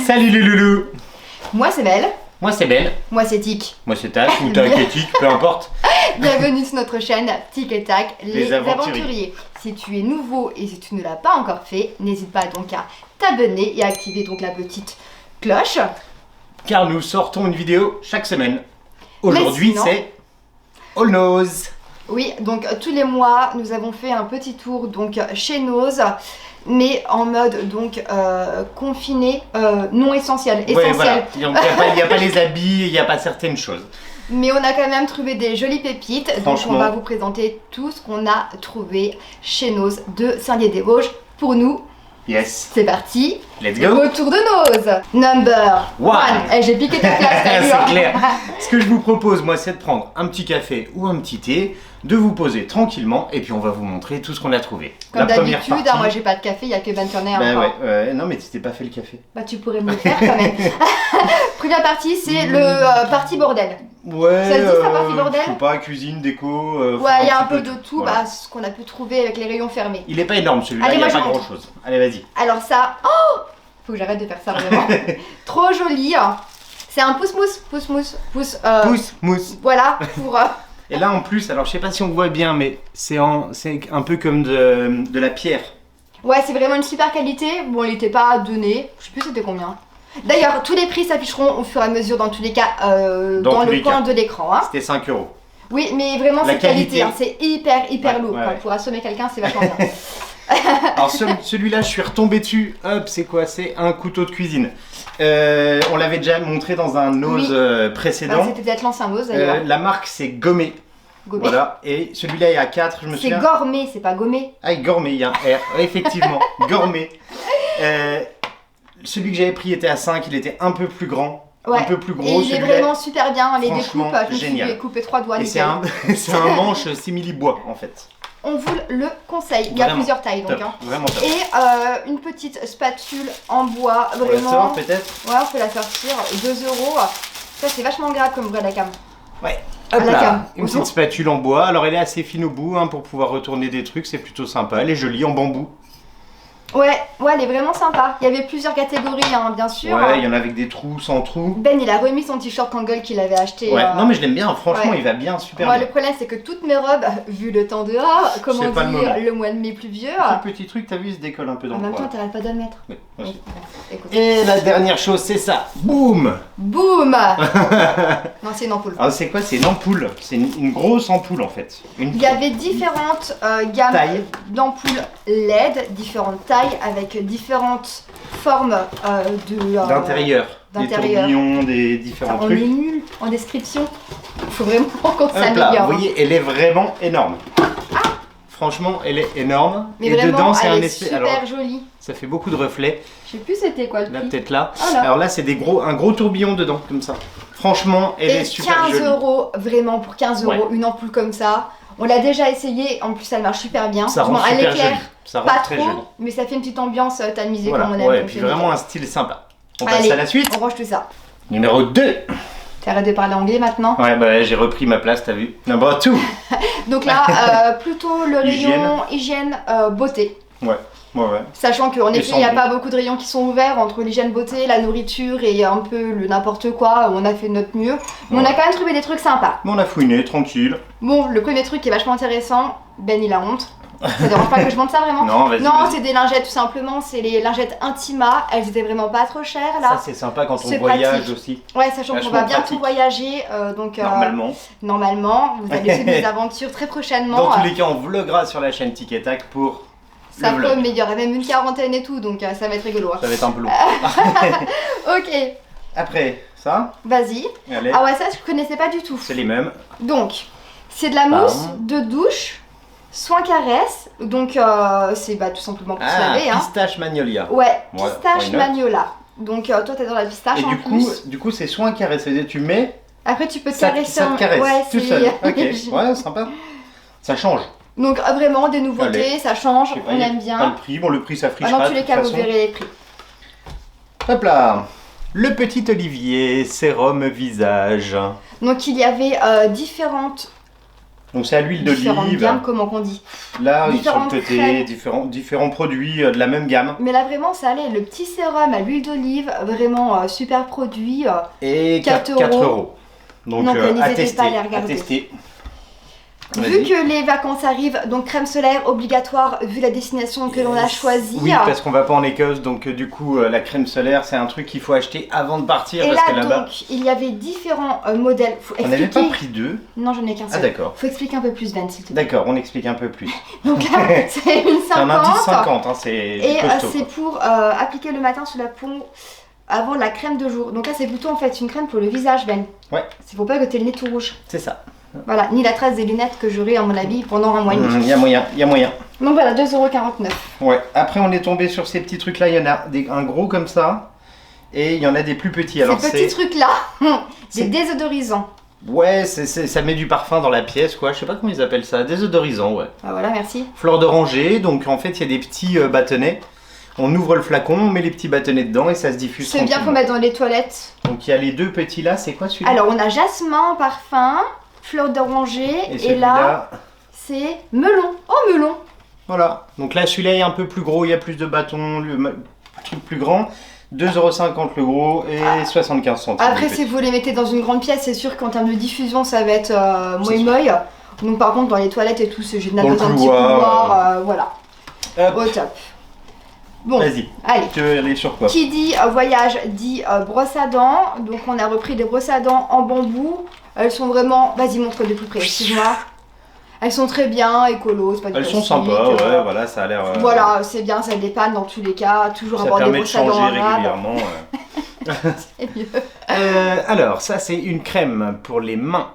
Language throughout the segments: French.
Salut les loulous. Moi c'est Belle. Moi c'est Belle. Moi c'est Tic. Moi c'est Tac ou Tac et Tic, peu importe. Bienvenue sur notre chaîne Tic et Tac, les aventuriers. aventuriers. Si tu es nouveau et si tu ne l'as pas encore fait, n'hésite pas donc à t'abonner et à activer donc la petite cloche. Car nous sortons une vidéo chaque semaine. Aujourd'hui sinon- c'est All Nose. Oui, donc tous les mois, nous avons fait un petit tour donc chez Nose, mais en mode donc confiné, non essentiel, Ouais, essentiel. voilà. Il n'y a pas les habits, il n'y a pas certaines choses. Mais on a quand même trouvé des jolies pépites, donc on Franchement. va vous présenter tout ce qu'on a trouvé chez Nose de Saint-Dié-des-Vosges. Pour nous, Yes. c'est parti, Let's go. retour de Nose. Number One. 1. J'ai piqué ta place, t'as vu, hein. C'est clair. Ce que je vous propose, moi, c'est de prendre un petit café ou un petit thé, de vous poser tranquillement, et puis on va vous montrer tout ce qu'on a trouvé. Comme La première d'habitude, partie- moi j'ai pas de café, il y a que Ben Turner Bah encore. ouais, non mais tu t'es pas fait le café. Bah tu pourrais me le faire quand même. Première partie, c'est le partie bordel. Ouais, Ça se dit, ça, partie bordel je sais pas, cuisine, déco. Ouais, il y a un petit peu de tout, voilà. bah, ce qu'on a pu trouver avec les rayons fermés. Il est pas énorme celui-là, Allez, il y a moi, pas je grand montre. chose. Allez, vas-y. Alors ça, oh, faut que j'arrête de faire ça vraiment. Trop joli. C'est un pouce-mousse, pouce-mousse, pouce. Pousse, mousse. Voilà, pour. Et là en plus, alors je sais pas si on voit bien, mais c'est un peu comme de la pierre. Ouais, c'est vraiment une super qualité. Bon, il était pas donné. Je sais plus c'était combien. D'ailleurs, tous les prix s'afficheront au fur et à mesure dans tous les cas dans tous le les coin cas. de l'écran. Hein. C'était 5 €. Oui, mais vraiment La cette qualité, qualité. hein, c'est hyper Ouais, lourd. ouais, quoi. ouais. Pour assommer quelqu'un, c'est vachement bien. Alors celui-là, je suis retombé dessus. Hop, c'est quoi? C'est un couteau de cuisine. On l'avait déjà montré dans un Nose Oui. précédent. C'était peut-être l'ancien Nose d'ailleurs. La marque c'est Gourmet. Gourmet. Voilà. Et celui-là il y a 4, je me C'est souviens. gourmet, c'est pas gourmet. Ah, Gourmet, il y a un R. Ouais, effectivement, Gourmet. Celui que j'avais pris était à 5, il était un peu plus grand. Ouais. Un peu plus Et gros. il est celui-là. vraiment super bien, les franchement, découpes, je me génial. suis coupé 3 doigts. Et c'est nickel. c'est un manche simili-bois en fait. On vous le conseille, il y a Vraiment. plusieurs tailles donc. Top, Hein. vraiment top. Et une petite spatule en bois, On la vraiment. sort peut-être? Ouais, on peut la sortir, 2 €. Ça c'est vachement grave comme vrai la cam. Ouais. À Hop la là, cam. une petite spatule en bois. Alors elle est assez fine au bout hein, pour pouvoir retourner des trucs, c'est plutôt sympa. Elle est jolie en bambou. Ouais, elle est vraiment sympa. Il y avait plusieurs catégories, hein, bien sûr. Ouais, il y en a avec des trous, sans trous. Ben il a remis son t-shirt Kangol qu'il avait acheté. Ouais, non mais je l'aime bien, franchement ouais. il va bien, super Moi, bien. le problème c'est que toutes mes robes, vu le temps dehors, comment C'est pas le dire, moment. le mois de mai pluvieux. Ce petit truc, t'as vu, il se décolle un peu dans En le même temps, coin. t'arrêtes pas de le mettre. Ouais, moi aussi. Écoute. Et la dernière chose, c'est ça. Boum. Boum. Non, c'est une ampoule. Alors c'est quoi? C'est une ampoule. C'est une grosse ampoule en fait. Il y avait différentes gammes Taille. d'ampoules LED, différentes tailles avec différentes formes D'intérieur. Des d'intérieur. tourbillons, des différents On est trucs. nul en description. Faut vraiment qu'on Hop là, s'améliore. vous voyez, elle est vraiment énorme. Franchement, elle est énorme. Mais et vraiment, dedans, c'est elle un est espèce. super Alors, jolie. ça fait beaucoup de reflets. Je sais plus c'était quoi le Là, prix. peut-être là. Ah, là. Alors là, c'est un gros tourbillon dedans, comme ça. Franchement, elle Et est super 15 jolie. €, vraiment pour 15 €, Ouais. une ampoule comme ça. On l'a déjà essayé, en plus elle marche super bien. Ça Du rend moins, elle super éclare joli. Ça rend pas très trop, joli. mais ça fait une petite ambiance tamisée Voilà, comme on aime. ouais, donc puis c'est vraiment nickel. un style sympa. On passe Allez, à la suite. on range tout ça. Numéro 2. T'arrêtes de parler anglais maintenant. Ouais, bah j'ai repris ma place, t'as vu. Number 2. Donc là, plutôt le rayon hygiène beauté. Ouais, ouais. Sachant qu'en Et effet, il n'y a sans pas beaucoup de rayons qui sont ouverts entre l'hygiène beauté, la nourriture et un peu le n'importe quoi. On a fait de notre mieux. Mais on a Ouais. quand même trouvé des trucs sympas. Mais on a fouiné, tranquille. Bon, le premier truc qui est vachement intéressant, Ben il a honte. Ça dérange pas que je monte ça vraiment? Non, vas-y. Non, vas-y. c'est des lingettes tout simplement, c'est les lingettes Intima, elles étaient vraiment pas trop chères là. Ça, c'est sympa quand on C'est voyage pratique. aussi. Ouais, sachant qu'on vachement va bientôt pratique. voyager, donc normalement, vous allez suivre des aventures très prochainement. Dans tous les cas, on vloguera sur la chaîne Tic et Tac pour Ça le promet, vlog. il y aura même une quarantaine et tout, donc ça va être rigolo. Hein. Ça va être un peu long. Ok, Après, ça, vas-y. allez, Ah ouais, ça je connaissais pas du tout. c'est les mêmes. Donc, c'est de la mousse de douche, soin caresse, donc c'est tout simplement pour se Ah, laver. Hein. pistache magnolia. Ouais, Ouais, pistache why not. magnolia. Donc toi t'es dans la pistache Et en plus. du coup, c'est soin caresse. C'est-à-dire, tu mets, Après tu peux te ça, caresser. ça te caresse Ouais, tout c'est- seul. Ok, ouais, sympa. Ça change. Donc vraiment des nouveautés, Allez. ça change, Je sais pas, on y a aime Pas bien. le prix, bon, le prix s'affiche Ah, pas dans de tous les toute cas, vous façon. verrez les prix. Hop là. Le petit Olivier, sérum visage. Donc il y avait différentes Donc c'est à l'huile différentes d'olive. gammes, comment qu'on dit. Là, ils sont Différentes de côté, crèmes. différents produits de la même gamme. Mais là vraiment ça allait, le petit sérum à l'huile d'olive, vraiment super produit. Et 4 4 €. euros. Donc, Donc, à n'hésitez tester. pas à les regarder. Vu Vas-y. que les vacances arrivent, donc crème solaire obligatoire vu la destination que l'on a choisie. Oui, parce qu'on va pas en Écosse, donc du coup, la crème solaire, c'est un truc qu'il faut acheter avant de partir. Et parce là que là-bas, donc, il y avait différents modèles. Faut on n'avait expliquer. pas pris deux. Non, j'en ai qu'un Ah seul. d'accord. Faut expliquer un peu plus, Ben, s'il te plaît. D'accord, on explique un peu plus. Donc là, c'est une 50. C'est un indice 50, hein, c'est Et costaud, c'est quoi. pour appliquer le matin sous la peau avant la crème de jour. Donc là, c'est plutôt en fait une crème pour le visage, Ben. Ouais. C'est pour pas que tu aies le nez tout rouge. C'est ça. Voilà, ni la trace des lunettes que j'aurai à mon avis pendant un mois et demi. Il y a moyen, il y a moyen. Donc voilà, 2,49 €. Ouais. Après, on est tombé sur ces petits trucs-là. Il y en a un gros comme ça, et il y en a des plus petits. Alors Ces petits trucs-là, des c'est- désodorisants. Ouais, ça met du parfum dans la pièce, quoi. Je sais pas comment ils appellent ça. Désodorisant, ouais. Ah, voilà, merci. Fleur d'oranger. Donc en fait, il y a des petits bâtonnets. On ouvre le flacon, on met les petits bâtonnets dedans et ça se diffuse. C'est bien, faut tranquillement. mettre dans les toilettes. Donc il y a les deux petits là. C'est quoi celui-là? Alors, on a jasmin, parfum, fleur d'oranger, et celui-là, là, c'est melon. Oh, melon. voilà. Donc là, celui-là est un peu plus gros, il y a plus de bâtons, le truc plus grand. 2,50 € le gros et 75 centimes. Après, le si petit. vous les mettez dans une grande pièce, c'est sûr qu'en termes de diffusion, ça va être C'est moy. Donc, par contre, dans les toilettes et tout, c'est j'ai Dans le dans un petit couloir, couloir, voilà, Hop, au top. Bon, vas-y. allez. Tu veux aller sur quoi? Qui dit voyage dit brosse à dents. Donc, on a repris des brosses à dents en bambou. Elles sont vraiment. Vas-y, montre de plus près, excuse-moi. Elles sont très bien, écolo, c'est pas du Elles sont plastique, sympas, ouais, voilà, ça a l'air. Voilà, c'est bien, ça dépanne dans tous les cas. Toujours Ça avoir des permet de brosses à dents changer arables. régulièrement. C'est mieux. Alors, ça, c'est une crème pour les mains.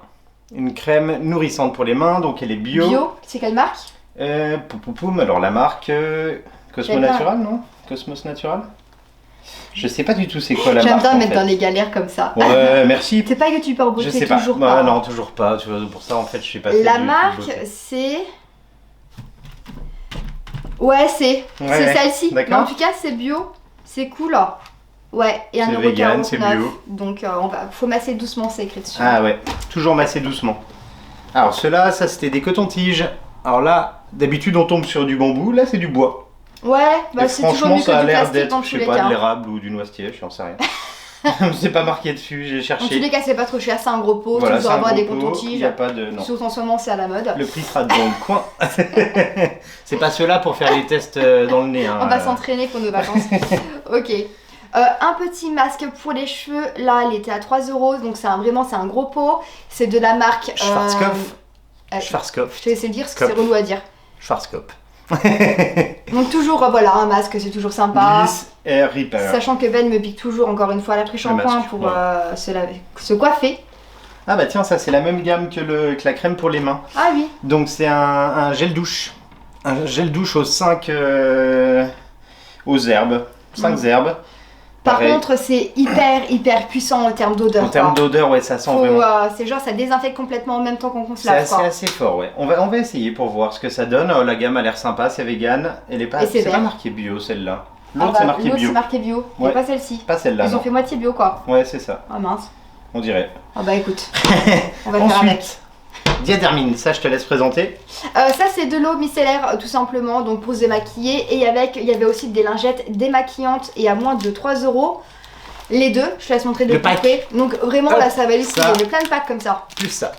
Une crème nourrissante pour les mains, donc elle est bio. Bio, c'est quelle marque? Poum, poum, poum. Alors, la marque Cosmo J'aime pas. Natural, non? Cosmos Natural? Je sais pas du tout c'est quoi la J'aime marque. bien en mettre fait. dans les galères comme ça. Ouais, merci. C'est pas YouTuber Je beauté, sais pas. toujours Bah, pas. non, toujours pas. Tu vois, pour ça, en fait, je sais pas. La marque, c'est. Ouais, c'est Ouais, celle-ci. Mais d'accord. en tout cas, c'est bio, c'est cool. Ouais, et C'est 1,49 vegan, c'est €. bio. Donc, faut masser doucement, c'est écrit dessus. Ah ouais, toujours masser doucement. Alors, ceux-là, ça, c'était des cotons-tiges. Alors là, d'habitude, on tombe sur du bambou. Là, c'est du bois. Ouais, bah Et c'est toujours franchement, mieux ça que a du l'air plastique d'être, dans je tous sais les pas, cas. de l'érable ou du noisetier, j'en sais rien. C'est pas marqué dessus, j'ai Dans tous cherché. les cas, c'est pas trop cher, c'est un gros pot, Voilà, tu c'est dois un avoir des gros pot, il cotons-tiges. y a pas de... Non. Surtout en ce moment, c'est à la mode. Le prix sera dans le coin. C'est pas ceux-là pour faire les tests dans le nez. Hein. On va s'entraîner pour nos vacances. Ok. Un petit masque pour les cheveux, là il était à 3 €, donc c'est un gros pot. C'est de la marque Schwarzkopf. je Schwarzkopf. te laisse le dire parce que c'est relou à dire. Schwarzkopf. Donc toujours voilà, un masque, c'est toujours sympa. Bliss Air Repair. Sachant que Ben me pique toujours encore une fois la shampoing masque, pour ouais. se coiffer. Ah bah tiens, ça c'est la même gamme que la crème pour les mains. Ah oui. Donc c'est un gel douche. Un gel douche aux 5 aux herbes. 5 herbes. Par Pareil. contre, c'est hyper puissant en termes d'odeur. En termes quoi. d'odeur, ouais, ça sent Faut, vraiment. c'est genre ça désinfecte complètement en même temps qu'on se C'est lave. assez, quoi. assez fort, ouais. On va essayer pour voir ce que ça donne. La gamme a l'air sympa, c'est vegan. Elle est pas, Et c'est pas vert. marqué bio celle-là. Ah L'autre bah, c'est marqué l'autre, bio. c'est marqué bio, Ouais. et pas celle-ci. Pas celle-là. Ils ont non. fait moitié bio quoi. Ouais, c'est ça. Ah mince. On dirait. Ah bah écoute, on va faire avec. Ensuite, Diadermine, ça je te laisse présenter. Ça c'est de l'eau micellaire tout simplement, donc pour se démaquiller. Et il y avait aussi des lingettes démaquillantes et à moins de 3 €. Les deux, je te laisse montrer de Le plus pack. près. Donc vraiment Hop, là ça va aller, ça. il y a plein de packs comme ça. Plus ça.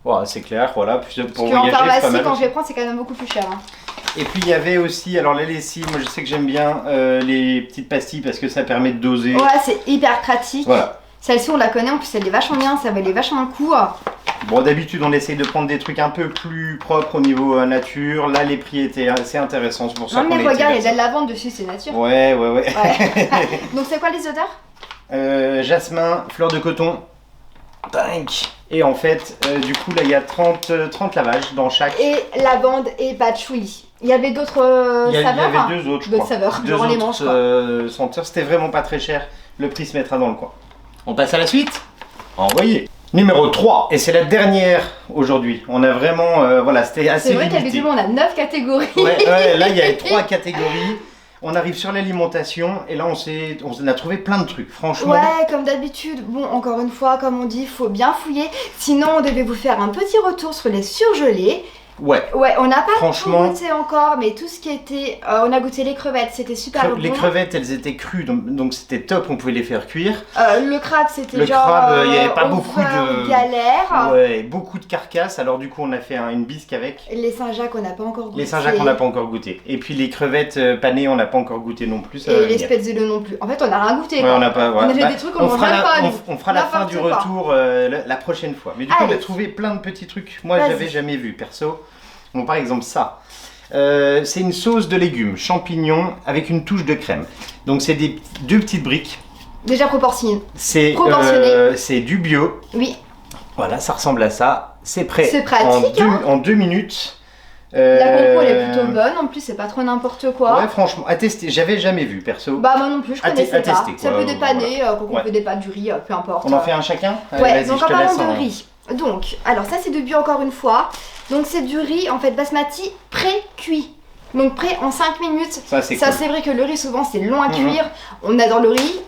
Voilà, c'est clair, voilà. Plus pour Parce qu'en voyager, c'est pas pharmacie mal. quand je les prends c'est quand même beaucoup plus cher. Hein. Et puis il y avait aussi, alors la lessive, moi je sais que j'aime bien les petites pastilles parce que ça permet de doser. Ouais, c'est hyper pratique. Voilà. Celle-ci on la connaît, en plus elle est vachement bien, ça valait vachement le coup. Bon, d'habitude on essaye de prendre des trucs un peu plus propres au niveau nature. Là les prix étaient assez intéressants, c'est pour ça Non qu'on mais a été regarde, il y vers a de la lavande dessus, c'est nature. ça. Ouais. Ouais. Donc c'est quoi les odeurs? Jasmin, fleur de coton. Tank. Et en fait, du coup là il y a 30 lavages dans chaque. Et lavande et patchouli. Il y avait d'autres Il y saveurs. hein. avait deux autres, je D'autres crois. saveurs, Deux genre les manches, autres senteurs. C'était vraiment pas très cher. Le prix se mettra dans le coin. On passe à la suite. Envoyez. Numéro 3. Et c'est la dernière aujourd'hui. On a vraiment... voilà, c'était assez C'est vrai limité. qu'habituellement on a 9 catégories. Ouais, là il y a 3 catégories. On arrive sur l'alimentation et là on a trouvé plein de trucs, franchement. Ouais, comme d'habitude. Bon, encore une fois, comme on dit, faut bien fouiller. Sinon, on devait vous faire un petit retour sur les surgelés. Ouais. Ouais, on n'a pas Franchement, tout goûté encore, mais tout ce qui était... on a goûté les crevettes, c'était super bon. Les crevettes, elles étaient crues, donc c'était top, on pouvait les faire cuire. Le crabe, c'était Le genre... crabe, il n'y avait pas beaucoup de... galère. Ouais, beaucoup de carcasses, alors du coup on a fait une bisque avec. Les Saint-Jacques, on n'a pas encore goûté. Les Saint-Jacques, on n'a pas encore goûté. Et puis les crevettes panées, on n'a pas encore goûté non plus. Et les spetzele non plus. En fait, on n'a rien goûté. Ouais, quoi. on n'a pas... On a des trucs qu'on mange même pas, on fera la fin du retour la prochaine fois. Mais du coup, on a trouvé plein de petits trucs. Moi, j'avais jamais vu, perso. Bon, par exemple ça, c'est une sauce de légumes, champignons avec une touche de crème. Donc c'est deux petites briques. Déjà proportionné. C'est du bio. Oui. Voilà, ça ressemble à ça. C'est prêt. C'est pratique. En 2 minutes. La compo elle est plutôt bonne, en plus c'est pas trop n'importe quoi. Ouais, franchement, à tester, j'avais jamais vu perso. Bah moi non plus, je connaissais pas. Tester, ça peut dépanner, voilà. quand on fait des pâtes, du riz, peu importe. On en fait un chacun. Ouais, donc en parlant de riz. Donc, alors ça c'est de bio encore une fois. Donc c'est du riz en fait basmati pré-cuit. Donc prêt en 5 minutes. Ça c'est cool. Vrai que le riz souvent c'est long à cuire. On adore le riz.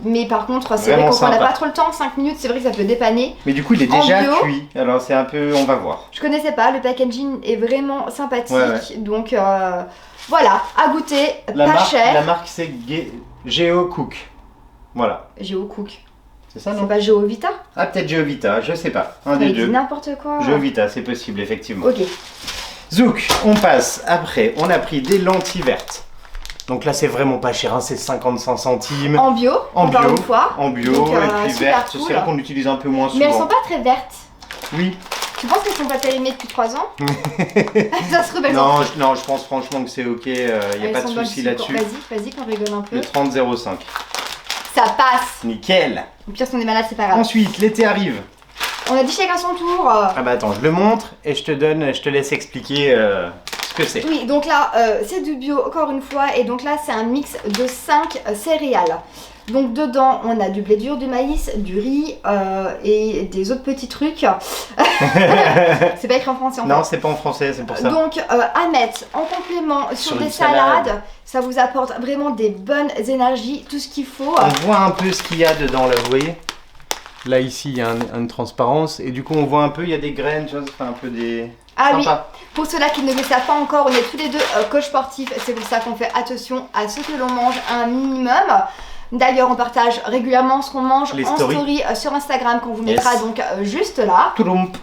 Mais par contre c'est vrai qu'on n'a pas trop le temps. 5 minutes c'est vrai que ça peut dépanner. Mais du coup il est déjà cuit. Alors c'est un peu... on va voir. Je connaissais pas. Le packaging est vraiment sympathique. Ouais. Donc voilà, à goûter. Cher. La marque c'est Geo Cook. Voilà. Geo Cook. C'est ça, non? C'est pas Geovita? Ah, peut-être Geovita, je sais pas. Un des deux. N'importe quoi. Geovita, c'est possible, effectivement. Ok. Zouk, on passe. Après, on a pris des lentilles vertes. Donc là, c'est vraiment pas cher, hein, c'est 55 centimes. En bio, encore une fois. En bio, donc, et puis vertes. cool. C'est vrai qu'on utilise un peu moins souvent. Mais elles sont pas très vertes. Oui. Tu penses qu'elles sont pas périmées depuis 3 ans? Ça se rebelle. Non, je pense franchement que c'est ok, il n'y a pas de souci là-dessus. Vas-y, qu'on rigole un peu. Le 30,05. Ça passe. Nickel. Au pire, si on est malade, c'est pas grave. Ensuite, l'été arrive. On a dit chacun son tour. Ah bah attends, je le montre et je te laisse expliquer ce que c'est. Oui, donc là, c'est du bio encore une fois. Et donc là, c'est un mix de 5 céréales. Donc dedans, on a du blé dur, du maïs, du riz et des autres petits trucs. C'est pas écrit en français en fait. Non, c'est pas en français, c'est pour ça. Donc à mettre en complément sur des salades, ça vous apporte vraiment des bonnes énergies, tout ce qu'il faut. On voit un peu ce qu'il y a dedans là, vous voyez. Là ici, il y a une transparence et du coup on voit un peu, il y a des graines, tu vois, ça fait un peu des... Ah sympa. Oui, pour ceux-là qui ne le savent pas encore, on est tous les deux coachs sportifs, c'est pour ça qu'on fait attention à ce que l'on mange un minimum. D'ailleurs, on partage régulièrement ce qu'on mange en story sur Instagram qu'on vous mettra donc juste là. Touloump.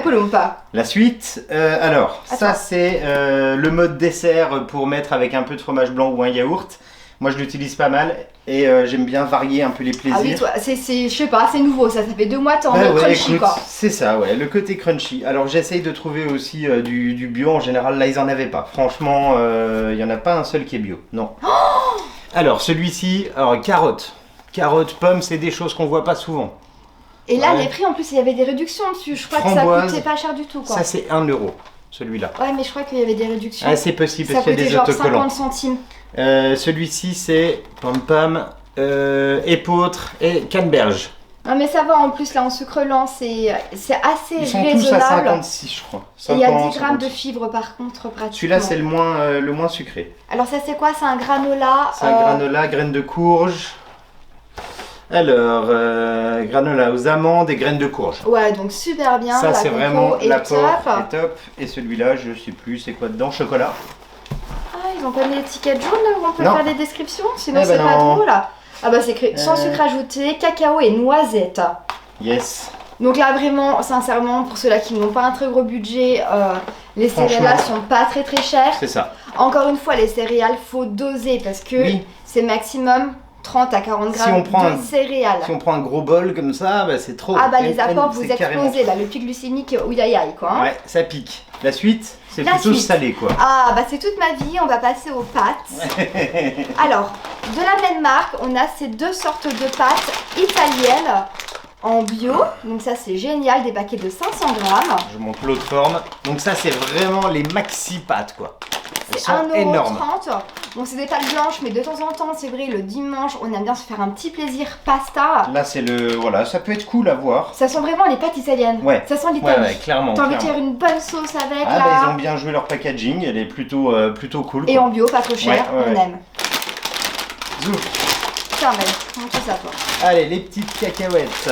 Pouloumpa. La suite, alors, ça c'est le mode dessert pour mettre avec un peu de fromage blanc ou un yaourt. Moi je l'utilise pas mal et j'aime bien varier un peu les plaisirs. Ah oui, toi, je sais pas, c'est nouveau ça fait 2 mois t'es en mode crunchy quoi. C'est ça, ouais, le côté crunchy. Alors j'essaye de trouver aussi du bio, en général là ils en avaient pas. Franchement, il y en a pas un seul qui est bio, non. Oh, alors celui-ci, alors carottes, pommes, c'est des choses qu'on voit pas souvent. Et là les prix en plus il y avait des réductions dessus, je crois que ça coûtait pas cher du tout quoi. Ça c'est 1 €. Celui-là. Ouais, mais je crois qu'il y avait des réductions. Ah, c'est possible parce qu'il y a des autocollants. 50 centimes. Celui-ci, c'est pom-pom, épeautre et canneberge. Non, mais ça va en plus, là en sucre lent, c'est assez raisonnable. Ils sont tous à 56, je crois. 50, et il y a 10 grammes de fibres par contre, pratiquement. Celui-là, c'est le moins sucré. Alors, ça, c'est quoi? C'est un granola. C'est un granola, graines de courge. Alors, granola aux amandes et graines de courge. Ouais, donc super bien. Ça, c'est vraiment l'apport est top. Et celui-là, je sais plus, c'est quoi dedans? Chocolat. Ah, ils ont pas mis l'étiquette jaune là où on peut faire des descriptions? Sinon, c'est pas drôle là. Ah bah, c'est écrit sans sucre ajouté, cacao et noisette. Yes. Donc là, vraiment, sincèrement, pour ceux-là qui n'ont pas un très gros budget, les céréales là sont pas très chères. C'est ça. Encore une fois, les céréales, faut doser parce que c'est maximum 30 à 40 grammes de céréales. Si on prend un gros bol comme ça, bah c'est trop. Ah bah les apports, vous explosez là, le pic glycémique, ouïe aïe aïe quoi. Hein. Ouais, ça pique. La suite, c'est plutôt salé quoi. Ah bah c'est toute ma vie, on va passer aux pâtes. Alors, de la même marque, on a ces 2 sortes de pâtes italiennes en bio. Donc ça c'est génial, des paquets de 500 grammes. Je montre l'autre forme. Donc ça c'est vraiment les maxi pâtes quoi. C'est sont énormes. 1,30 €. Bon, c'est des pâtes blanches, mais de temps en temps, c'est vrai, le dimanche, on aime bien se faire un petit plaisir pasta. Là, c'est le. Voilà, ça peut être cool à voir. Ça sent vraiment les pâtes italiennes. Ouais. Ça sent l'Italie. Ouais, clairement. T'as envie de faire une bonne sauce avec Ah, là. bah, ils ont bien joué leur packaging, elle est plutôt cool. Et quoi. en bio, pas trop cher, on aime. Zouf. Tiens, montre tout ça, toi. Allez, les petites cacahuètes.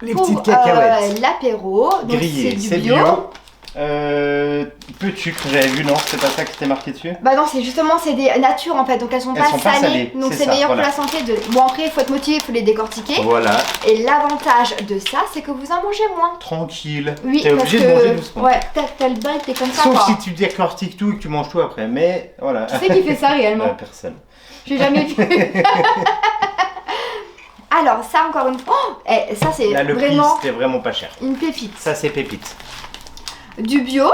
Les Pour petites cacahuètes. l'apéro, donc Grillées, c'est du bio. Peu de sucre, j'avais vu, non? C'est pas ça que c'était marqué dessus? Bah non, c'est justement, c'est des natures en fait, donc elles sont pas salées. Donc c'est meilleur pour la santé. Bon après, il faut être motivé, il faut les décortiquer. Voilà. Et l'avantage de ça, c'est que vous en mangez moins. Tranquille. Oui, t'es obligé de manger doucement. Ouais, t'as le bain, t'es comme ça. Sauf quoi. si tu décortiques tout et que tu manges tout après, mais voilà. Qui c'est qui fait ça réellement? Personne. J'ai jamais vu. Alors ça encore une fois, ça c'est Là, le vraiment prix, c'était vraiment pas cher. une pépite. Ça, c'est pépite. Du bio.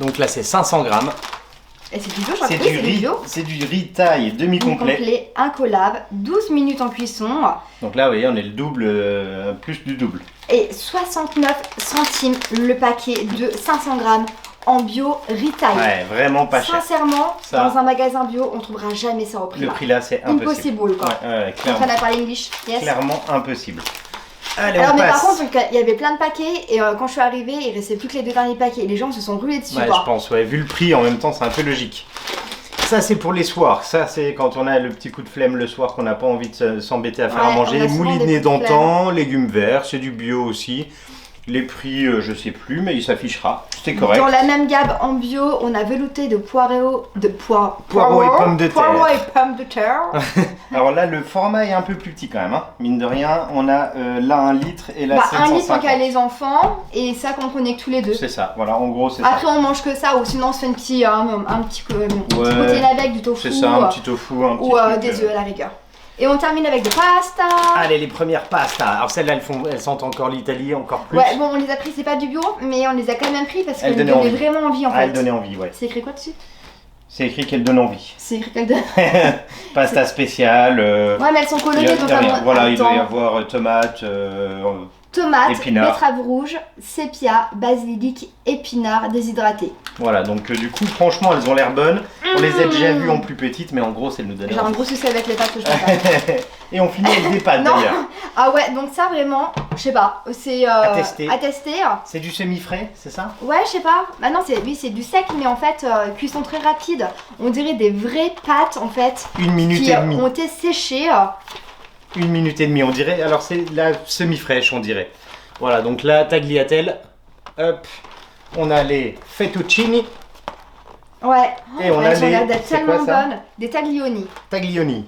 Donc là, c'est 500 grammes. Et c'est du bio, je crois que C'est oui, c'est du bio. c'est du riz taille demi-complet. Complet, incollable, 12 minutes en cuisson. Donc là, vous voyez, on est le double, plus du double. Et 69 centimes le paquet de 500 grammes en bio riz taille. Ouais, vraiment pas cher. Sincèrement, Ça. dans un magasin bio, on trouvera jamais ça au prix Le là. prix là, c'est impossible. Impossible quoi. Ouais, Tu es en train clairement. de parler English? Yes. Clairement impossible. Allez, Alors on mais passe. par contre, il y avait plein de paquets et quand je suis arrivée, il restait plus que les 2 derniers paquets. Et les gens se sont rués dessus Ouais, quoi. je pense, ouais. Vu le prix, en même temps, c'est un peu logique. Ça, c'est pour les soirs. Ça, c'est quand on a le petit coup de flemme le soir, qu'on n'a pas envie de s'embêter à faire Ouais, à manger. on a souvent Moulinet des coups de d'antan, légumes verts, c'est du bio aussi. Les prix, je sais plus, mais il s'affichera. C'est correct. Dans la même gamme en bio, on a velouté de poireaux, Poireaux et pommes de terre. Poireaux et pommes de terre. Alors là, le format est un peu plus petit quand même. Hein. Mine de rien, on a là 1 litre et là 1 litre 750. quand il y a les enfants et ça quand on est que tous les deux. C'est ça, voilà, en gros, c'est ça. Après on mange que ça ou sinon on se fait un petit petit Ouais. protéine avec du tofu C'est ça, un petit tofu, un petit ou truc, des œufs à la rigueur. Et on termine avec des pastas. Allez, les premières pastas. Alors celles-là, elles sentent encore l'Italie, encore plus. Ouais, bon on les a pris, c'est pas du bio, mais on les a quand même pris parce Elles qu'elles donnaient donnaient envie. vraiment envie en Ah, fait. elles donnaient envie, ouais. C'est écrit quoi dessus? C'est écrit qu'elles donnent envie. C'est écrit qu'elles donnent. Pasta spéciale. Ouais, mais elles sont Il y a colorées donc rien. Voilà, il doit y attends. avoir tomates. Tomates, épinards. betterave rouge, sépia, basilic, épinards déshydratés. Voilà, donc du coup, franchement, elles ont l'air bonnes. On les a déjà vues en plus petites, mais en gros, elles nous donnent J'ai un envie. gros souci avec les pâtes que je peux pas. Et on finit avec des pâtes Non. d'ailleurs. Ah ouais, donc ça vraiment, je sais pas, c'est À tester. à tester. C'est du semi-frais, c'est ça? Ouais, je sais pas. Bah non, c'est du sec, mais en fait, cuisson très rapide. On dirait des vraies pâtes en fait. 1 minute Qui et demie. ont été séchées. 1 minute et demie, on dirait. Alors c'est la semi-fraîche, on dirait. Voilà, donc là, tagliatelle. Hop. On a les fettuccini, Ouais. Et on a elles ont les- l'air d'être c'est quoi, tellement ça bonnes. Des taglioni. taglioni.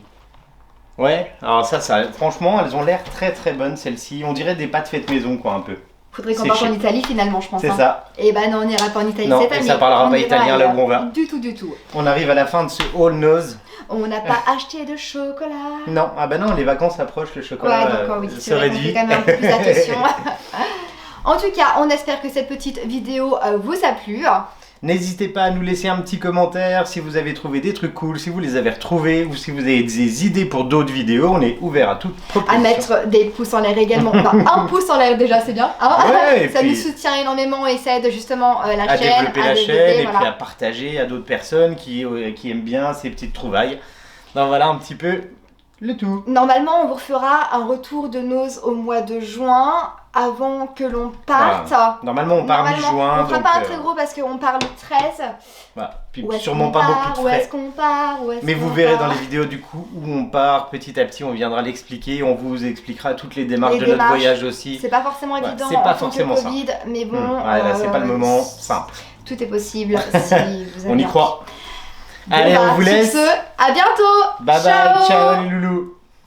Ouais, alors ça, franchement, elles ont l'air très très bonnes celles-ci. On dirait des pâtes faites maison, quoi, un peu. Faudrait qu'on parte en Séchées. Italie finalement, je pense. C'est hein. ça. Et bah non, on n'ira pas en Italie Non, cette et année. ça parlera On pas ira italien, là où ailleurs. on va. Du tout, du tout. On arrive à la fin de ce All Nose. On n'a pas acheté de chocolat. Non, ah bah non, les vacances approchent, le chocolat Ouais, donc oui, se c'est vrai qu'on réduit. fait quand même un peu plus attention. En tout cas, on espère que cette petite vidéo vous a plu. N'hésitez pas à nous laisser un petit commentaire si vous avez trouvé des trucs cool, si vous les avez retrouvés ou si vous avez des idées pour d'autres vidéos. On est ouvert à toute À proposition. mettre des pouces en l'air également. Enfin, un pouce en l'air déjà, c'est bien. Hein. Ouais, et Ça puis nous soutient énormément et ça aide justement la à chaîne. développer la chaîne développer, et voilà. puis à partager à d'autres personnes qui aiment bien ces petites trouvailles. Donc voilà un petit peu le tout. Normalement, on vous refera un retour de Nose au mois de juin avant que l'on parte. Voilà. Normalement on part Normalement, mi-juin. on fera donc, pas un très gros parce qu'on part le 13. voilà. Puis Où est-ce sûrement qu'on pas part, beaucoup de Où est-ce frais. qu'on part où est-ce Mais vous qu'on verrez part dans les vidéos du coup où on part petit à petit, on viendra l'expliquer, on vous expliquera toutes les démarches Les de notre démarches. voyage aussi. C'est pas forcément Ouais, évident c'est pas en tant que forcément ça. Covid, mais bon. Ouais, là c'est pas le moment simple. Tout est possible si vous avez On y envie. croit. Bon, Allez, bah, on vous sur laisse. ce, à bientôt. Bye bye, ciao les loulous.